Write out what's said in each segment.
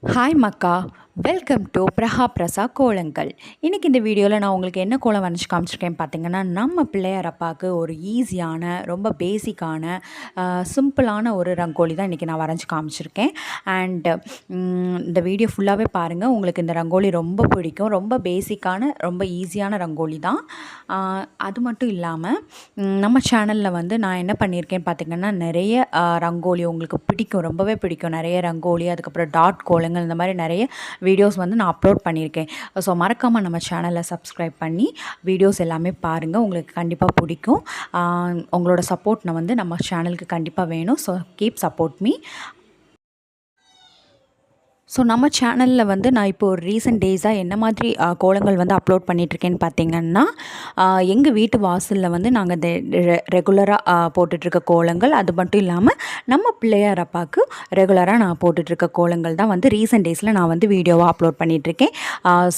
Hi மக்கா, welcome to Praha Prasa கோலங்கள். இன்றைக்கி இந்த வீடியோவில் நான் உங்களுக்கு என்ன கோலம் வரைஞ்சி காமிச்சிருக்கேன் பார்த்தீங்கன்னா, நம்ம பிள்ளையார் அப்பாவுக்கு ஒரு ஈஸியான, ரொம்ப பேசிக்கான, சிம்பிளான ஒரு ரங்கோலி தான் இன்றைக்கி நான் வரைஞ்சி காமிச்சிருக்கேன். அண்ட் இந்த வீடியோ ஃபுல்லாகவே பாருங்கள், உங்களுக்கு இந்த ரங்கோலி ரொம்ப பிடிக்கும். ரொம்ப பேசிக்கான, ரொம்ப ஈஸியான ரங்கோலி தான். அது மட்டும் இல்லாமல் நம்ம சேனலில் வந்து நான் என்ன பண்ணியிருக்கேன் பார்த்திங்கன்னா, நிறைய ரங்கோலி உங்களுக்கு பிடிக்கும், ரொம்பவே பிடிக்கும். நிறைய ரங்கோலி, அதுக்கப்புறம் டாட் கோலங்கள், இந்த மாதிரி நிறைய வீடியோஸ் வந்து நான் அப்லோட் பண்ணியிருக்கேன். ஸோ மறக்காமல் நம்ம சேனலை சப்ஸ்கிரைப் பண்ணி வீடியோஸ் எல்லாமே பாருங்கள், உங்களுக்கு கண்டிப்பாக பிடிக்கும். உங்களோட சப்போர்ட் வந்து நம்ம சேனலுக்கு கண்டிப்பாக வேணும். So keep support me. So நம்ம சேனலில் வந்து நான் இப்போ ஒரு ரீசெண்ட் டேஸாக என்ன மாதிரி கோலங்கள் வந்து அப்லோட் பண்ணிகிட்ருக்கேன்னு பார்த்தீங்கன்னா, எங்கள் வீட்டு வாசலில் வந்து நாங்கள் ரெகுலராக போட்டுட்ருக்க கோலங்கள், அது மட்டும் இல்லாமல் நம்ம பிள்ளையார் அப்பாவுக்கு ரெகுலராக நான் போட்டுட்ருக்க கோலங்கள் தான் வந்து ரீசெண்ட் டேஸில் நான் வந்து வீடியோவாக அப்லோட் பண்ணிகிட்ருக்கேன்.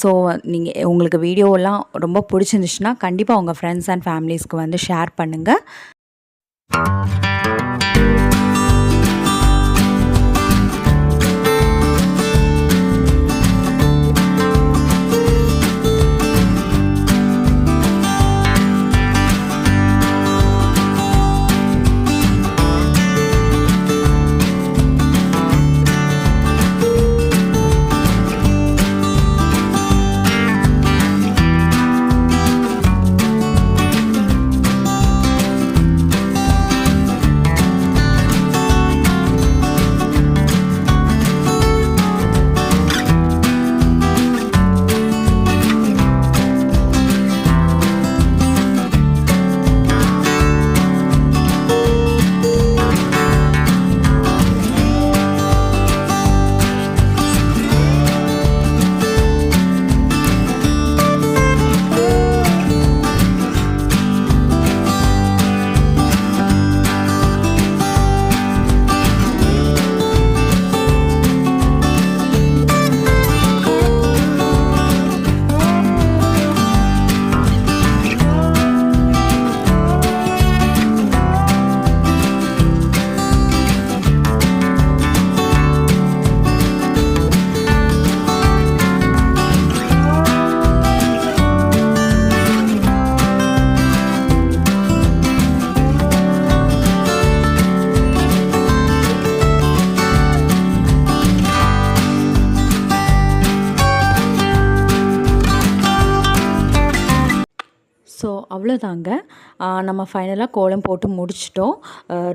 ஸோ நீங்கள் உங்களுக்கு வீடியோவெல்லாம் ரொம்ப பிடிச்சிருந்துச்சுன்னா கண்டிப்பாக உங்கள் ஃப்ரெண்ட்ஸ் அண்ட் ஃபேமிலிஸ்க்கு வந்து ஷேர் பண்ணுங்கள். ஸோ அவ்வளோதாங்க, நம்ம ஃபைனலாக கோலம் போட்டு முடிச்சிட்டோம்.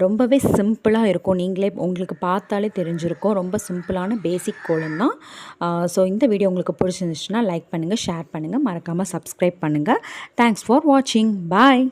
ரொம்பவே சிம்பிளாக இருக்கும், நீங்களே உங்களுக்கு பார்த்தாலே தெரிஞ்சிருக்கும். ரொம்ப சிம்பிளான பேசிக் கோலம் தான். ஸோ இந்த வீடியோ உங்களுக்கு பிடிச்சிருந்துச்சுன்னா லைக் பண்ணுங்கள், ஷேர் பண்ணுங்கள், மறக்காமல் சப்ஸ்கிரைப் பண்ணுங்கள். தேங்க்ஸ் ஃபார் வாட்சிங். பாய்.